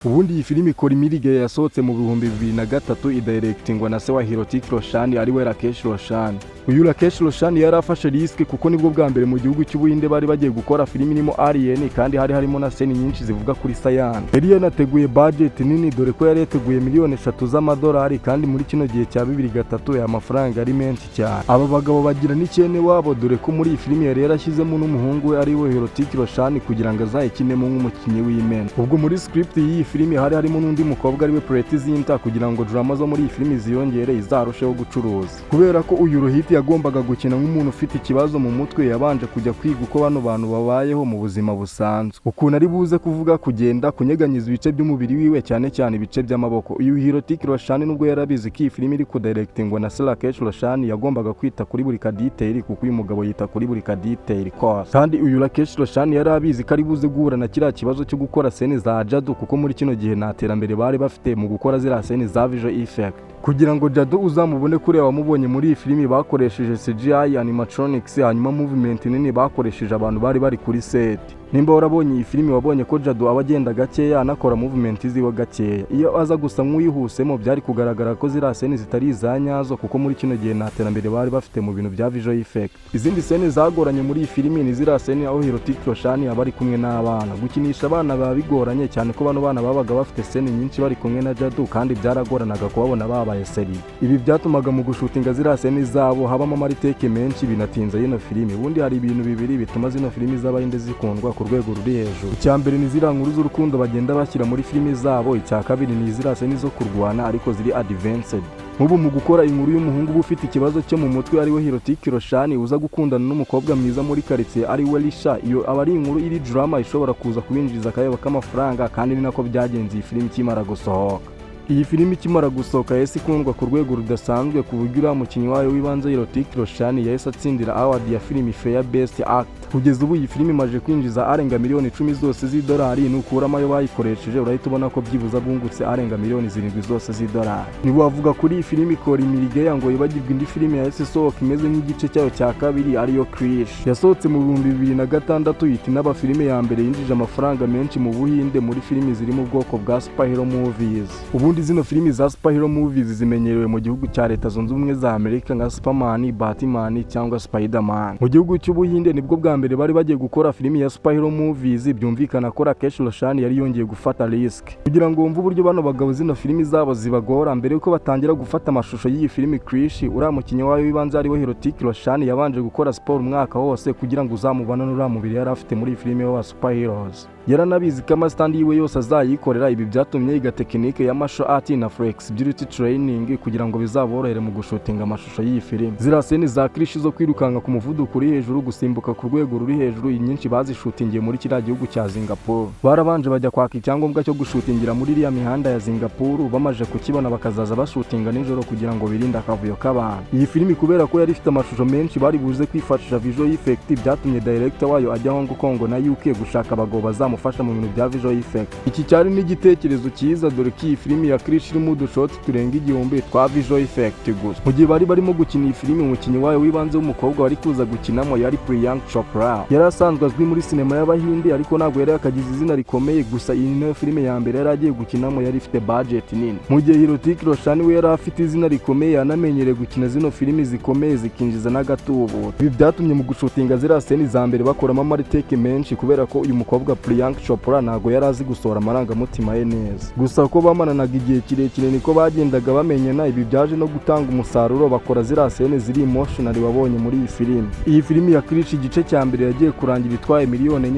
Ubundi iyi filimi ikora imirige yasohotse mu 2003 idirectingwa na se wa Hiroki Roshan ari we Rakesh Roshan. Uyu Rakesh Roshan yari afashe risk kuko nibwo bwa mbere mu gihugu cy'Ubuhinde bari bagiye gukora filimi irimo alien kandi harimo na scene nyinshi zivuga kuri science. Yari yanateguye budget nini dore ko yari yateguye miliyoni 3 z'amadolari kandi muri kino gihe cya 2003 ya mafaranga ari menshi cyane. Aba bagabo bagira n'icyene wabo dore ko muri iyi filimi yari yarashyizemo n'umuhungu we ari we Hiroki Roshan kugira ngo azayikinemo nk'umukinnyi w'imena. Ubwo muri script y'iyi filimi harimo n'undi mukobwa ari we Pretty Zinta kugira ngo drama zo muri iyi filimi ziyongere izarusheho gucuruza. Kubera ko uyu Rohit yagombaga gukina nk'umuntu ufite ikibazo mu mutwe yabanje kujya kwiga uko bano bantu babayeho mu buzima busanzwe, ukuntu ari buze kuvuga, kugenda, kunyeganyiza ibice by'umubiri wiwe cyane cyane ibice by'amaboko. Uyu Hiroki Roshan nubwo yarabizi ko iyi filimi iri kudirectingwa na Rakesh Roshan yagombaga kwita kuri buri kadetail kuko uyu mugabo yita kuri buri kadetail kose. Kandi uyu Rakesh Roshan yarabizi ko ari buze guhura na kiriya kibazo cyo gukora scene za Jadu kuko muri kino gihe nta terambere bari bafite mu gukora ziriya scene za visual effect. Kugira ngo Jadu uzamubone kuri wamubonye muri iyi filimi bakoresheje CGI animatronics, hanyuma movement nini bakoresheje abantu bari kuri set. Nimba warabonye iyi filimi wabonye ko Jadu abagenda gakeya anakora movement ziwe gakeya. Iyo aza gusa nk'uyihusemo byari kugaragara ko ziriya scene zitari izanyazo kuko muri kino gihe nta terambere bari bafite mu bintu bya visual effect. Izindi scene zagoranye muri iyi filimi ni ziriya scene aho Hiroki Roshan abari kumwe n'abana. Gukinisha abana baba bigoranye cyane ko bano bana babaga bafite scene nyinshi bari kumwe na Jadu kandi byaragoranaga kubabona babaye seri. Ibi byatumaga mu gushutinga ziriya scene zabo habamo amariteke menshi binatinza yino filimi. Ubundi hari ibintu bibiri bituma zino filimi z'Abahinde zikundwa ku rwego ruri hejuru. Icya mbere ni ziriya nkuru z'urukundo bagenda bashyira muri filimi zabo, icya kabiri ni ziriya scene zo kurwana ariko ziri advanced. Nk'ubu mu gukora inkuru y'umuhungu ufite ikibazo cyo mu mutwe ari we Hiroki Roshan uza gukundana n'umukobwa mwiza muri quartier ari we Risha, iyo aba ari inkuru iri drama ishobora kuza kubinjiriza akayabo kamafaranga kandi ni nako byagenze iyi filimi kimara gusohoka. Iyi filimi kimara gusohoka yahise ikundwa ku rwego rudasanzwe ku buryo uriya mukinnyi wayo w'ibanze Hiroki Roshan yahise atsindira award ya Film Fair Best Actor. Kugeza ubu iyi filimi imaze kwinjiza arenga miliyoni 10 zose z'idolari, nukuramo ayo bayikoresheje urahita ubona ko byibuza bungutse arenga miliyoni 7 zose z'idolari. Niwavuga kuri iyi filimi ikora imirige ngo yibagirwe indi filimi yahise isohoka imeze nk'igice cyayo cya kabiri ariyo krresh. Yasohotse mu 2006 yita n'aba filimi ya mbere yinjije amafaranga menshi mu Buhinde muri filimi ziri mu bwoko bwa superhero movies. Ubundi zino filimi za superhero movies zimenyerewe mu gihugu cya Leta Zunze Ubumwe za Amerika nka Superman, Batman cyangwa Spiderman. Mu gihugu cy'Ubuhinde nibwo bwa mbere bari bagiye gukora filimi ya superhero movies, byumvikana ko Rakesh Roshan yari yongeye gufata risk kugira ngo wumve uburyo bano bagabo zino filimi zabo zibagora. Mbere yuko batangira gufata amashusho y'iyi filimi krresh, uriya mukinnyi wayo w'ibanze ari we Hiroki Roshan yabanje gukora sport umwaka wose kugira ngo uzamubane n'uriya mubiri yari afite muri iyi filimi wa superheroes. Yaranabizi ko amasitandi yiwe yose azayikorera. Ibi byatumye yiga tekinike ya martial art na flexibility training kugira ngo bizaborohere mu gushutinga amashusho y'iyi filimi. Ziriya scene za krresh zo kwirukanka ku muvuduko uri hejuru, gusimbuka ku rwego ruri hejuru, inyinshi bazishutingiye muri kiriya gihugu cya Singapore. Barabanje bajya kwaka icyangombwa cyo gushutingira muri iriya mihanda ya Singapore, bamaje kukibona bakazaza bashutinga nijoro kugira ngo birinde akavuyo k'abantu. Iyi filimi kubera ko yari ifite amashusho menshi bari buze kwifashisha visual effect, byatumye director wayo ajya Hong Kong na UK gushaka abagabo bazamufasha mu bintu bya visual effect. Iki cyari n'igitekerezo cyiza dore ko iyi filimi ya krresh irimo udushoti turenga 1000 twa visual effect gusa. Mu gihe bari barimo gukina iyi filimi, umukinnyi wayo w'ibanze w'umukobwa wari kuza gukinamo yari Priyanka Chopra. Yari asanzwe azwi muri sinema y'Abahinde ariko ntabwo yari yakagize izina rikomeye, gusa iyi niyo filimi ya mbere yari agiye gukinamo yari ifite budget nini. Mu gihe Hiroki Roshan we yari afite izina rikomeye, yanamenyereye gukina zino filimi zikomeye zikinjiza n'agatubu. Ibi byatumye mu gushutinga ziriya scene za mbere bakoramo amariteke menshi kubera ko uyu mukobwa Priyanka Chopra ntabwo yari azi gusohora amarangamutima ye neza. Gusa ko bamaranaga igihe kirekire niko bagendaga bamenyana. Ibi byaje no gutanga umusaruro, bakora ziriya scene ziri emotional wabonye muri iyi filimi. Iyi filimi ya krresh igice cya mbere yagiye kurangira itwaye miliyoni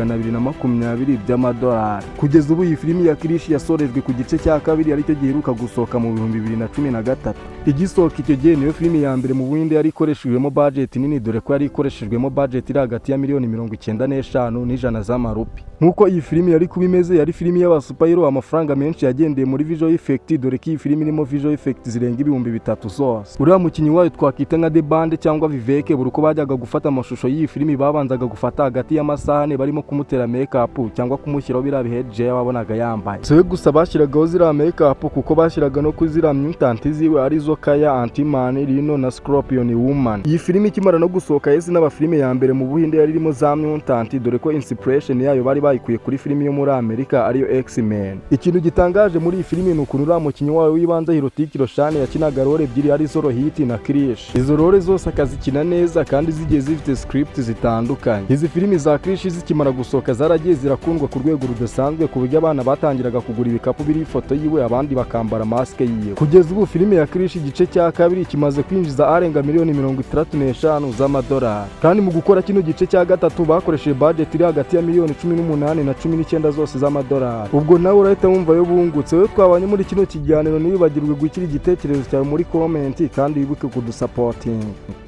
4,220 by'amadolari. Kugeza ubu iyi filimi ya krresh yasorejwe ku gice cya kabiri aricyo giheruka gusohoka mu 2013. Igisohoka icyo gihe niyo filimi ya mbere mu Buhinde yari ikoreshejwemo budget nini dore ko yari ikoreshejwemo budget iri hagati ya miliyoni 95 n'ijana z'amarupi. Nkuko iyi filimi yari kuba imeze, yari filimi y'abasupayiro, amafaranga menshi yagendeye muri visual effect dore ko iyi filimi irimo visual effect zirenga 3000 zose. Uriya mukinnyi wayo twakita nka The Band cyangwa Vivek, buri uko bajyaga gufata amashusho y'iyi filimi babanzaga gufata hagati y'amasaha ane barimo kumutera make-up cyangwa kumushyiraho biriya biheje wabonaga yambaye. So gusa bashyiragaho ziriya make-up kuko bashyiraga no kuzira mutant ziwe arizo Kaya, Ant-Man, Rhino na Scorpion Woman. Iyi filimi ikimara no gusohoka yese n'aba filimi ya mbere mu Buhinde yari irimo za mutant dore ko inspiration yayo yayo bari bayikuye kuri filimi yo muri Amerika ariyo X-Men. Ikintu gitangaje muri iyi filimi ni ukuntu uriya mukinnyi wayo w'ibanze Hiroyuki Roshani yakinaga role ebyiri arizo Rohiti na krresh. Izo role zose akazikina neza kandi zigiye zifite script zitandukanye. Izi filimi za krresh zikimara gusohoka zaragiye zirakundwa ku rwego rudasanzwe ku buryo abana batangiraga kugura ibikapu biri ifoto yiwe abandi bakambara maske yiwe. Kugeza ubu filimi ya krresh igice cya kabiri kimaze kwinjiza arenga miliyoni 65 z'amadolari, kandi mu gukora kino gice cya gatatu bakoresheje budget iri hagati ya miliyoni 18 na 19 zose z'amadolari. Ubwo nawe urahita wumva yo bungutse. We twabanye muri kino kiganiro, ntibibagirwe gukira igitekerezo cyawe muri comment kandi wibuke kudusapotinga.